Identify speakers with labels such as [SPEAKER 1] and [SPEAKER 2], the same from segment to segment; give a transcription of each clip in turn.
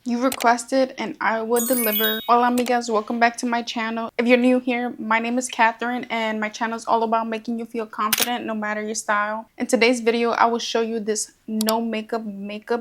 [SPEAKER 1] You requested and I would deliver. Hola amigas, welcome back to my channel. If you're new here, my name is Catherine and my channel is all about making you feel confident no matter your style. In today's video, I will show you this no makeup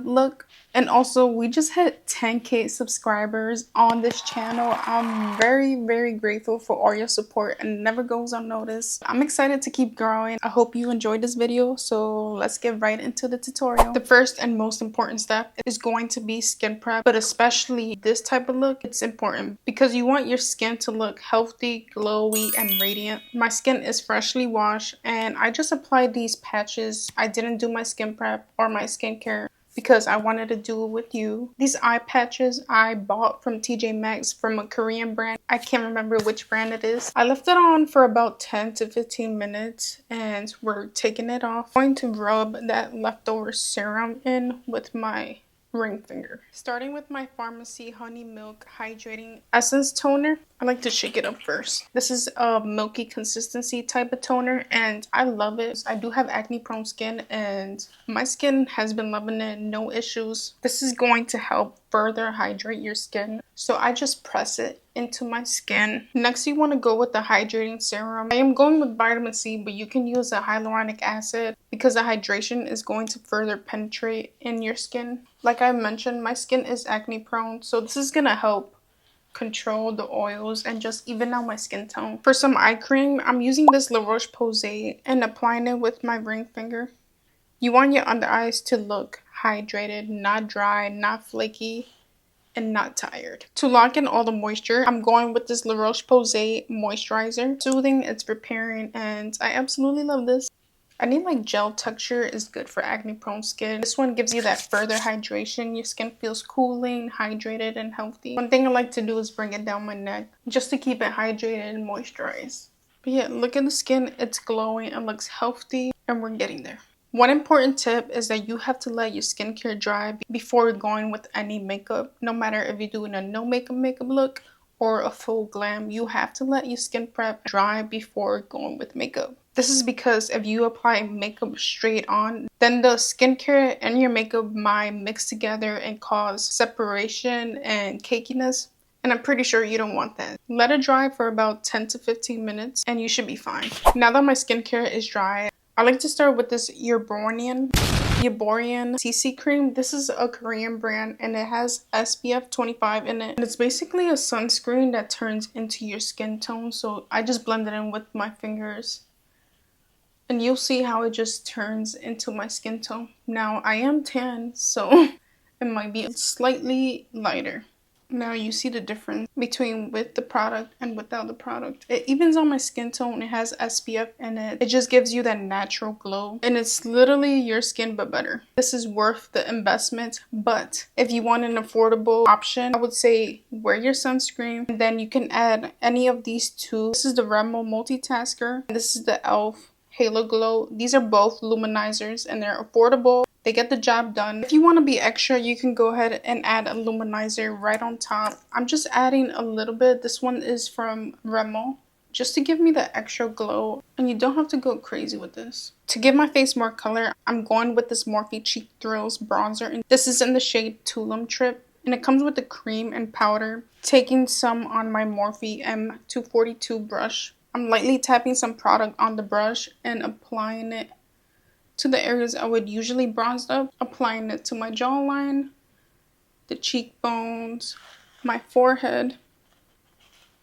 [SPEAKER 1] look. And also, we just hit 10K subscribers on this channel. I'm very grateful for all your support and it never goes unnoticed. I'm excited to keep growing. I hope you enjoyed this video, so let's get right into the tutorial. The first and most important step is going to be skin prep, but especially this type of look, it's important because you want your skin to look healthy, glowy, and radiant. My skin is freshly washed and I just applied these patches. I didn't do my skin prep or my skincare because I wanted to do it with you. These eye patches I bought from TJ Maxx from a Korean brand. I can't remember which brand it is. I left it on for about 10 to 15 minutes and we're taking it off. I'm going to rub that leftover serum in with my ring finger. Starting with my Pharmacy Honey Milk Hydrating Essence Toner. I like to shake it up first. This is a milky consistency type of toner and I love it. I do have acne prone skin and my skin has been loving it, no issues. This is going to help further hydrate your skin. So I just press it into my skin. Next, you want to go with the hydrating serum. I am going with vitamin C, but you can use a hyaluronic acid because the hydration is going to further penetrate in your skin. Like I mentioned, my skin is acne prone, so this is going to help control the oils and just even out my skin tone. For some eye cream, I'm using this La Roche-Posay and applying it with my ring finger. You want your under eyes to look hydrated, not dry, not flaky, and not tired. To lock in all the moisture, I'm going with this La Roche-Posay moisturizer. Soothing, it's repairing, and I absolutely love this. I need like gel texture is good for acne prone skin. This one gives you that further hydration. Your skin feels cooling, hydrated, and healthy. One thing I like to do is bring it down my neck just to keep it hydrated and moisturized. But yeah, look at the skin. It's glowing. It looks healthy and we're getting there. One important tip is that you have to let your skincare dry before going with any makeup. No matter if you're doing a no makeup look or a full glam, you have to let your skin prep dry before going with makeup. This is because if you apply makeup straight on, then the skincare and your makeup might mix together and cause separation and cakiness. And I'm pretty sure you don't want that. Let it dry for about 10 to 15 minutes and you should be fine. Now that my skincare is dry, I like to start with this Yaborian CC cream. This is a Korean brand and it has SPF 25 in it. And it's basically a sunscreen that turns into your skin tone. So I just blend it in with my fingers. And you'll see how it just turns into my skin tone. Now I am tan, so it might be slightly lighter. Now you see the difference between with the product and without the product. It evens on my skin tone. It has SPF in it. It just gives you that natural glow. And it's literally your skin but better. This is worth the investment. But if you want an affordable option, I would say wear your sunscreen. And then you can add any of these two. This is the Remo Multitasker. And this is the e.l.f. Halo Glow. These are both luminizers and they're affordable. They get the job done. If you want to be extra, you can go ahead and add a luminizer right on top. I'm just adding a little bit. This one is from Remo, just to give me the extra glow. And you don't have to go crazy with this. To give my face more color, I'm going with this Morphe Cheek Thrills bronzer. And this is in the shade Tulum Trip. And it comes with the cream and powder. Taking some on my Morphe M242 brush. I'm lightly tapping some product on the brush and applying it to the areas I would usually bronze up, applying it to my jawline, the cheekbones, my forehead,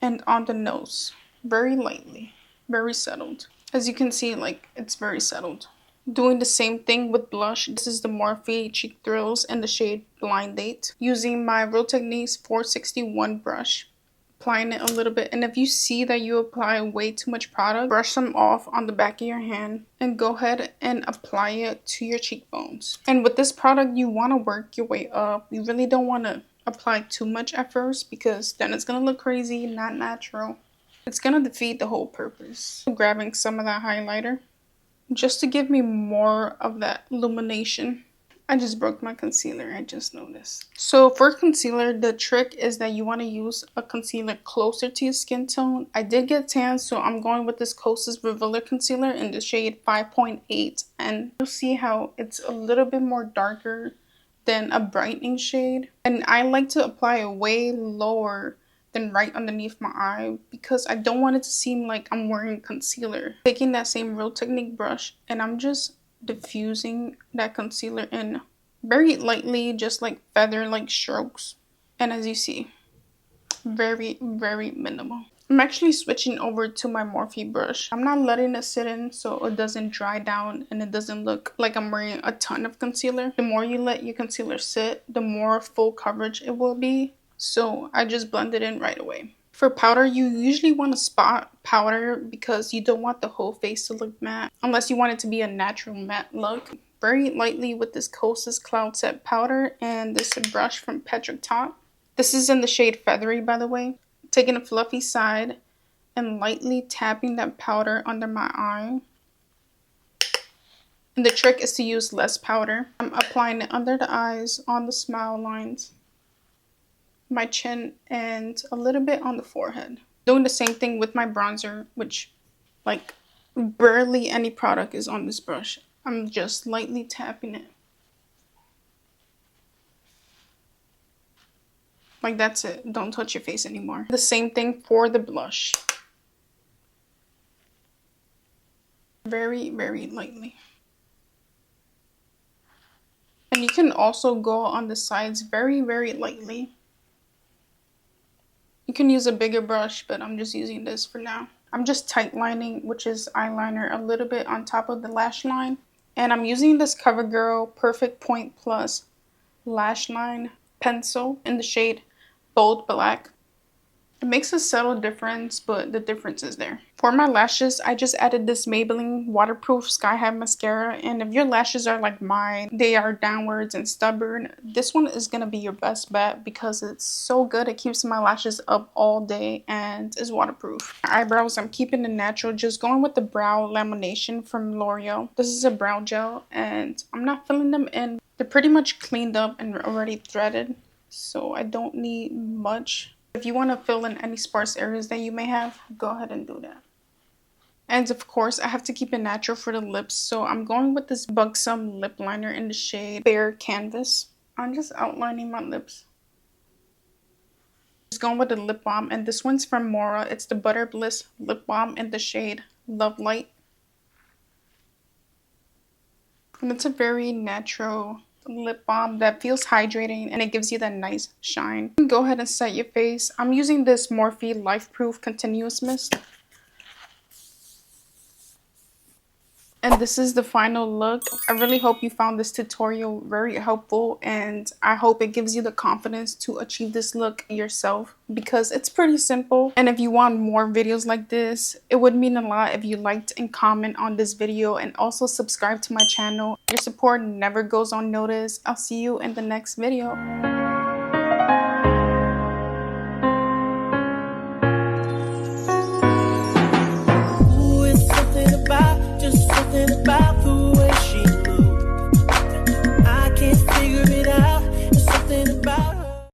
[SPEAKER 1] and on the nose. Very lightly, very settled. As you can see, like, it's very settled. Doing the same thing with blush. This is the Morphe Cheek Thrills in the shade Blind Date. Using my Real Techniques 461 brush. Applying it a little bit, and if you see that you apply way too much product, brush some off on the back of your hand and go ahead and apply it to your cheekbones. And with this product, you want to work your way up. You really don't want to apply too much at first because then it's gonna look crazy, not natural. It's gonna defeat the whole purpose. Grabbing some of that highlighter just to give me more of that illumination. I just broke my concealer, I just noticed. So for concealer, the trick is that you want to use a concealer closer to your skin tone. I did get tan, so I'm going with this Kosas Revealer Concealer in the shade 5.8. And you'll see how it's a little bit more darker than a brightening shade. And I like to apply it way lower than right underneath my eye because I don't want it to seem like I'm wearing concealer. Taking that same Real Technique brush and I'm just diffusing that concealer in very lightly, just like feather-like strokes. And as you see, very, very minimal. I'm actually switching over to my Morphe brush. I'm not letting it sit in so it doesn't dry down and it doesn't look like I'm wearing a ton of concealer. The more you let your concealer sit, the more full coverage it will be. So I just blend it in right away. For powder, you usually want to spot powder because you don't want the whole face to look matte unless you want it to be a natural matte look. Very lightly with this Kosas Cloud Set powder and this brush from Petra Top. This is in the shade Feathery, by the way. Taking a fluffy side and lightly tapping that powder under my eye. And the trick is to use less powder. I'm applying it under the eyes, on the smile lines, my chin, and a little bit on the forehead. Doing the same thing with my bronzer, which like barely any product is on this brush. I'm just lightly tapping it. Like that's it. Don't touch your face anymore. The same thing for the blush. Very, very lightly. And you can also go on the sides very, very lightly. You can use a bigger brush, but I'm just using this for now. I'm just tight lining, which is eyeliner, a little bit on top of the lash line. And I'm using this CoverGirl Perfect Point Plus lash line pencil in the shade Bold Black. It makes a subtle difference, but the difference is there. For my lashes, I just added this Maybelline Waterproof Sky High Mascara. And if your lashes are like mine, they are downwards and stubborn, this one is going to be your best bet because it's so good. It keeps my lashes up all day and is waterproof. My eyebrows, I'm keeping it natural. Just going with the brow lamination from L'Oreal. This is a brow gel and I'm not filling them in. They're pretty much cleaned up and already threaded, so I don't need much. If you want to fill in any sparse areas that you may have, go ahead and do that. And of course, I have to keep it natural for the lips. So I'm going with this Buxom lip liner in the shade Bare Canvas. I'm just outlining my lips. Just going with the lip balm. And this one's from Mora. It's the Butter Bliss lip balm in the shade Love Light. And it's a very natural lip balm that feels hydrating and it gives you that nice shine. You can go ahead and set your face. I'm using this Morphe Life Proof Continuous Mist. And this is the final look. I really hope you found this tutorial very helpful and I hope it gives you the confidence to achieve this look yourself because it's pretty simple. And if you want more videos like this, it would mean a lot if you liked and comment on this video and also subscribe to my channel. Your support never goes unnoticed. I'll see you in the next video.